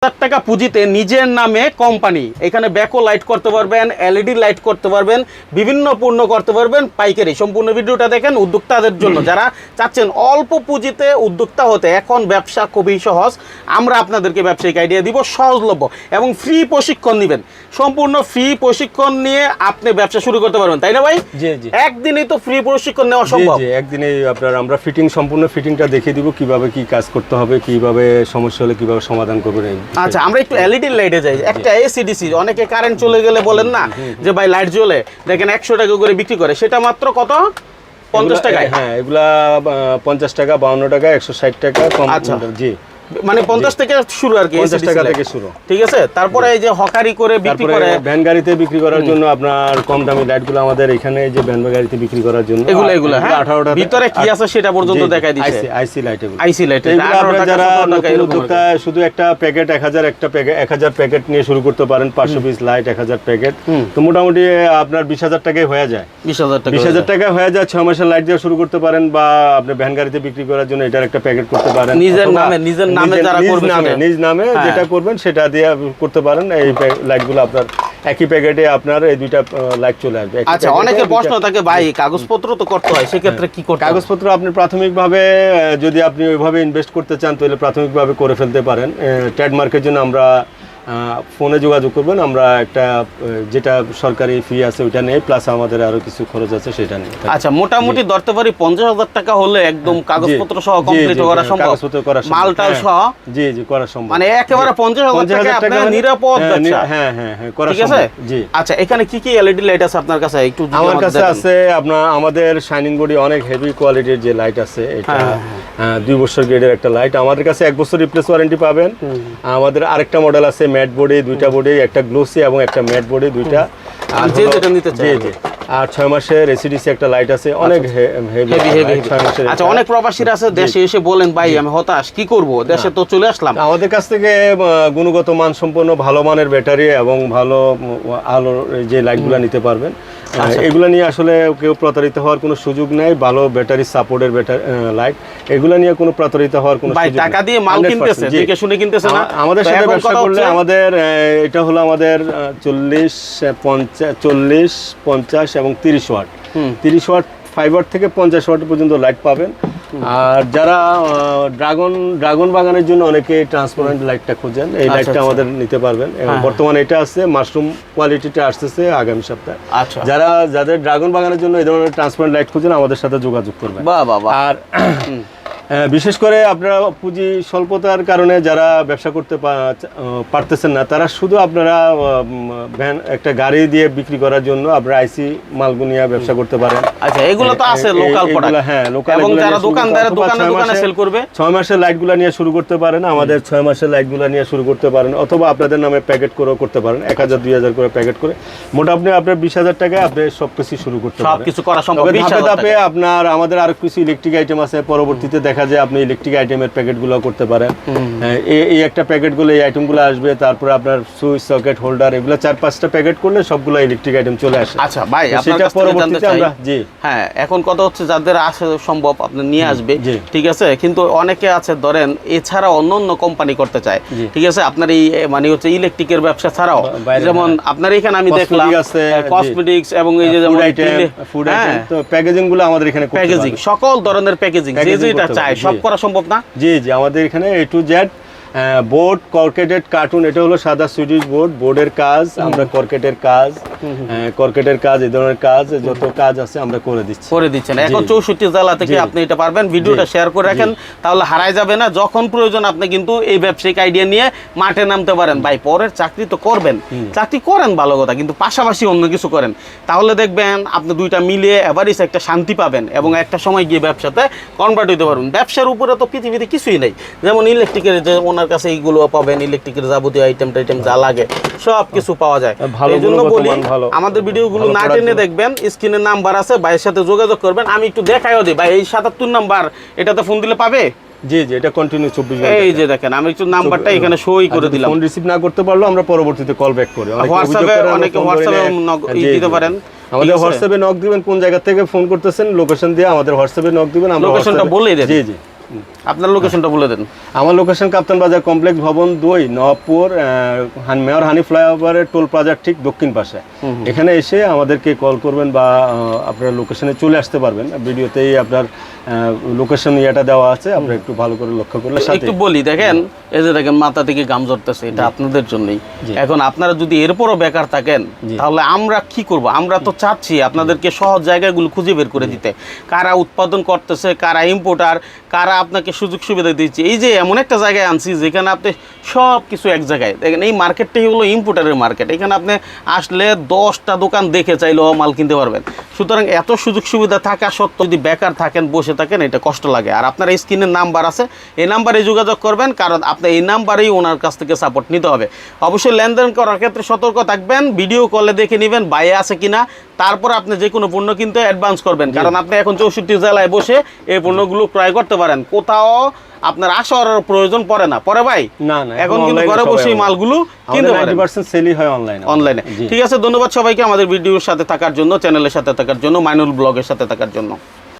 টাকা পুঁজিতে নিজের নামে কোম্পানি, এখানে ব্যাকও লাইট করতে পারবেন, এলইডি লাইট করতে পারবেন, বিভিন্ন পণ্য করতে পারবেন পাইকারি। সম্পূর্ণ ভিডিওটা দেখেন উদ্যোক্তাদের জন্য, যারা চাচ্ছেন অল্প পুঁজিতে উদ্যোক্তা হতে। এখন ব্যবসা খুবই সহজ, আমরা আপনাদেরকে ব্যবসায়িক আইডিয়া দিব সহজলভ্য এবং ফ্রি প্রশিক্ষণ নেবেন। সম্পূর্ণ ফ্রি প্রশিক্ষণ নিয়ে আপনি ব্যবসা শুরু করতে পারবেন, তাই না ভাই? জি জি, একদিনই তো ফ্রি প্রশিক্ষণ নেওয়া সম্ভব। জি, একদিনে আমরা সম্পূর্ণ ফিটিংটা দেখিয়ে দিব, কিভাবে কি কাজ করতে হবে, কিভাবে সমস্যা হলে কিভাবে সমাধান করবেন। আচ্ছা, আমরা একটু এলইডি লাইটে যাই। একটা এসিডিসি, অনেকে কারেন্ট চলে গেলে বলেন না যে ভাই লাইট জ্বলে, দেখেন 100 টাকা করে বিক্রি করে, সেটা মাত্র কত? 50 টাকায়। হ্যাঁ, এগুলা 50 টাকা, 52 টাকা, 160 টাকা কম। আচ্ছা, জি, মানে 50 থেকে শুরু আর কি, 50 টাকা থেকে শুরু। ঠিক আছে। তারপরে এই যে হকারি করে বিক্রি করে, ভ্যান গাড়িতে বিক্রি করার জন্য আপনার কম দামি লাইটগুলো আমাদের এখানে যে ভ্যান গাড়িতে বিক্রি করার জন্য এগুলো হ্যাঁ, 18 ভিতরে কি আছে সেটা পর্যন্ত দেখাই দিয়েছে। আইসি লাইট, আইসি লাইট আপনারা যারা উদ্যোক্তা শুধু একটা প্যাকেট 1000 প্যাকেট নিয়ে শুরু করতে পারেন। 500 পিস লাইট, 1000 প্যাকেট, তো মোটামুটি আপনার 20,000 টাকায় হয়ে যায়। 20,000 টাকা হয়ে যায়। 6 মাসের লাইট দিয়ে শুরু করতে পারেন, বা আপনি ভ্যান গাড়িতে বিক্রি করার জন্য এটার একটা প্যাকেট করতে পারেন। নিজের নামে যারা করবে, নিজ নামে যেটা করবেন সেটা দিয়ে করতে পারেন। এই লাইটগুলো আপনার একই প্যাকেটে আপনার এই দুইটা লাইট চলে আসবে। আচ্ছা, অনেকের প্রশ্ন থাকে ভাই কাগজপত্র তো করতে হয়, সেক্ষেত্রে কি করতে? কাগজপত্র আপনি প্রাথমিকভাবে যদি আপনি ওইভাবে ইনভেস্ট করতে চান তাহলে প্রাথমিকভাবে করে ফেলতে পারেন। ট্রেডমার্কের জন্য আমরা ফোনে যোগাযোগ করবেন, আমরা একটা যেটা সরকারি ফি আছে ওইটা নেই, প্লাস আমাদের আরো কিছু খরচ আছে সেটা নেই। আচ্ছা, মোটামুটি ধরতে পারি 50,000 টাকা হলে একদম কাগজপত্র সহ কমপ্লিট করা সম্ভব, মালটাল সহ। জি জি, করা সম্ভব, মানে একেবারে 50,000 টাকা আপনি নিরাপদ ব্যবসা। হ্যাঁ হ্যাঁ হ্যাঁ, করা ঠিক আছে। জি। আচ্ছা, এখানে কি কি এলইডি লাইট আছে আপনার কাছে? একটু আমার কাছে আছে আমাদের শাইনিং বডি অনেক হেভি কোয়ালিটির যে লাইট আছে, এটা 2 বছর গ্রেডের একটা লাইট। আমাদের কাছে 1 বছর রিপ্লেস ওয়ারেন্টি পাবেন। আমাদের আরেকটা মডেল আছে ম্যাট বডি, দুইটা বডি, একটা গ্লোসি এবং একটা ম্যাট বডি, দুইটা। যে যেটা নিতে চাই। জি জি। আর 6 মাসের এসিডিসি একটা লাইট আছে, অনেক হেভি। আচ্ছা, অনেক প্রবাসীরা আছে দেশে এসে বলেন ভাই আমি হতাশ, কি করব, দেশে তো চলে আসলাম। আমাদের কাছ থেকে গুণগত মান সম্পন্ন ভালো মানের ব্যাটারি এবং ভালো আলোর যে লাইটগুলো নিতে পারবেন। এগুলো নিয়ে আসলে কেউ প্রতারিত হওয়ার কোনো সুযোগ নেই। ভালো ব্যাটারি সাপোর্টের লাইট, এগুলো নিয়ে কোনো প্রতারিত হওয়ার কোনো সুযোগ নেই। টাকা দিয়ে মাল কিনতেছে, দেখে শুনে কিনতেছে না। আমাদের সাথে ব্যবসা করলে আমাদের এটা হলো আমাদের 40, 50 এবং 30 ওয়াট। 30 ওয়াট 5 ওয়াট থেকে 50 ওয়াট পর্যন্ত লাইট পাবেন। আর যারা ড্রাগন বাগানের জন্য অনেকে ট্রান্সপারেন্ট লাইটটা খোঁজেন, এই লাইটটা আমাদের নিতে পারবেন। বর্তমানে এটা আছে, মাশরুম কোয়ালিটিটা আসতেছে আগামী সপ্তাহে। যাদের ড্রাগন বাগানের জন্য এই ধরনের ট্রান্সপারেন্ট লাইট খোঁজেন আমাদের সাথে যোগাযোগ করবেন। আর বিশেষ করে আপনারা পুঁজি স্বল্পতার কারণে যারা ব্যবসা করতে পারতেছেন না, তারা শুধু আপনারা একটা গাড়ি দিয়ে বিক্রি করার জন্য আপনারা আইসি মালগুলো নিয়ে ব্যবসা করতে পারেন। আচ্ছা, এগুলো তো আছে লোকাল প্রোডাক্ট। হ্যাঁ, লোকাল। এবং যারা দোকানে সেল করবে 6 মাসের লাইটগুলো নিয়ে শুরু করতে পারেন। আমাদের 6 মাসের লাইটগুলো নিয়ে শুরু করতে পারেন, অথবা আপনাদের নামে প্যাকেট করেও করতে পারেন। 1000 2000 করে প্যাকেট করে মোটামুটি আপনার 20,000 টাকায় আপনি সবকিছু শুরু করতে পারেন। সবকিছু করা সম্ভব। ধাপে আপনার আমাদের আরো কিছু ইলেকট্রিক আইটেম আছে, পরবর্তীতে দেখা যায় আপনি ইলেকট্রিক আইটেমের প্যাকেটগুলো করতে পারেন। এই একটা প্যাকেটগুলো এই আইটেমগুলো আসবে, তারপরে আপনার সুইচ সকেট হোল্ডার, এগুলো 4-5টা প্যাকেট করলে সবগুলো ইলেকট্রিক আইটেম চলে আসে। আচ্ছা ভাই, সেটা পরবর্তীতে আমরা জি হ্যাঁ, এখন কথা হচ্ছে যাদের আসে সম্ভব আপনি নিয়ে আসবে, ঠিক আছে। কিন্তু অনেকে আছে ধরেন এছাড়া অন্য কোম্পানি করতে চায়, ঠিক আছে। আপনার এই মানে হচ্ছে ইলেকট্রিকের ব্যবসা ছাড়াও, যেমন আপনার এখানে আমি দেখলাম কসমেটিক্স এবং এই যে যেমন ফুড আইটেম, তো প্যাকেজিং গুলো আমাদের এখানে প্যাকেজিং, সকল ধরনের প্যাকেজিং যেটা চায় সব করা সম্ভব না। জি জি, আমাদের এখানে A to Z board, corrugated carton, এটা হলো সাদা সুইডিশ বোর্ডের কাজ, আমরা কর্কেটের কাজ, এই ধরনের কাজ, যত কাজ আছে আমরা করে দিচ্ছেন। এখন 64 জেলা থেকে আপনি এটা পারবেন। ভিডিওটা শেয়ার করে রাখেন, তাহলে হারায় যাবে না। যখন প্রয়োজন আপনি কিন্তু এই ব্যবসায়িক আইডিয়া নিয়ে মাঠে নামতে পারেন। ভাই পরের চাকরি তো করবেন, চাকরি করেন ভালো কথা, কিন্তু পাশাপাশি অন্য কিছু করেন, তাহলে দেখবেন আপনি দুইটা মিলিয়ে এভারেজ একটা শান্তি পাবেন এবং একটা সময় গিয়ে ব্যবসাতে কনভার্ট হইতে পারবেন। ব্যবসার উপরে তো পৃথিবীতে কিছুই নেই। যেমন ইলেকট্রিকের যে ওনার কাছে এইগুলো পাবেন, ইলেকট্রিকের যাবতীয় আইটেম যা লাগে সব কিছু পাওয়া যায়। এই জন্য বলি আমাদের ভিডিওগুলো না টেনে দেখবেন, স্ক্রিনে নাম্বার আছে, ভাইয়ের সাথে যোগাযোগ করবেন। আমি একটু দেখাইও দিই ভাই, এই 77 নাম্বার, এটাতে ফোন দিলে পাবে। জি জি, এটা কন্টিনিউ 24 ঘন্টা। এই যে দেখেন, আমি একটু নাম্বারটা এখানে সই করে দিলাম। ফোন রিসিভ না করতে পারলো আমরা পরবর্তীতে কল ব্যাক করি। অনেকে হোয়াটসঅ্যাপে নক দিতে পারেন। আমাদের হোয়াটসঅ্যাপে নক দিবেন, কোন জায়গা থেকে ফোন করতেছেন লোকেশন দিয়ে আমাদের হোয়াটসঅ্যাপে নক দিবেন, আমরা লোকেশনটা বলেই দেব। জি জি। আপনার লোকেশনটা বলে দেন। আমার লোকেশন কাপ্তান বাজার কমপ্লেক্স ভবন 2 নবাবপুর মেয়র হানি ফ্লাইওভারের টোল প্লাজার ঠিক দক্ষিণ পাশে। এখানে এসে আমাদেরকে কল করবেন বা আপনার লোকেশনে চলে আসতে পারবেন। ভিডিওতেই আপনার লোকেশন ইয়েটা দেওয়া আছে, আপনারা একটু ভালো করে লক্ষ্য করলে। একটু বলি, দেখেন এই যে দেখেন মাথা থেকে গাম ঝরতেছে, এটা আপনাদের জন্যই। এখন আপনারা যদি এরপরও বেকার থাকেন তাহলে আমরা কি করব? আমরা তো চাচ্ছি আপনাদেরকে সহজ জায়গাগুলো খুঁজে বের করে দিতে, কারা উৎপাদন করতেছে, কারা ইম্পোর্টার, কারা আপনাকে সুযোগ সুবিধা দিচ্ছে। এই যে এমন একটা জায়গায় আনছি যেখানে আপনি সব কিছু এক জায়গায় দেখেন। এই মার্কেটটাই হলো ইম্পোর্টারের মার্কেট। এখানে আপনি আসলে 10টা দোকান দেখে চাইলেও মাল কিনতে পারবেন। সুতরাং এত সুযোগ সুবিধা থাকা সত্ত্বেও যদি বেকার থাকেন, বসে থাকেন, এটা কষ্ট লাগে। আর আপনার এই স্ক্রিনের নাম্বার আছে, এই নাম্বারে যোগাযোগ করবেন, কারণ আপনি এই নাম্বারেই ওনার কাছ থেকে সাপোর্ট নিতে হবে। অবশ্যই লেনদেন করার ক্ষেত্রে সতর্ক থাকবেন, ভিডিও কলে দেখে নেবেন বাইরে আছে কিনা, তারপর আপনি যে কোনো পণ্য কিনতে অ্যাডভান্স করবেন, কারণ আপনি এখন 64 জেলায় বসে এই পণ্যগুলো ক্রয় করতে পারেন। কোথাও আপনার আসার প্রয়োজন পড়ে না, পরে ভাই না এখন কিন্তু ঘরে বসেই মালগুলো কিনতে পারেন। 90% সেলই হয় অনলাইনে। ঠিক আছে, ধন্যবাদ সবাইকে আমাদের ভিডিওর সাথে থাকার জন্য, চ্যানেলের সাথে থাকার জন্য, মাইনুল ব্লগের সাথে থাকার জন্য।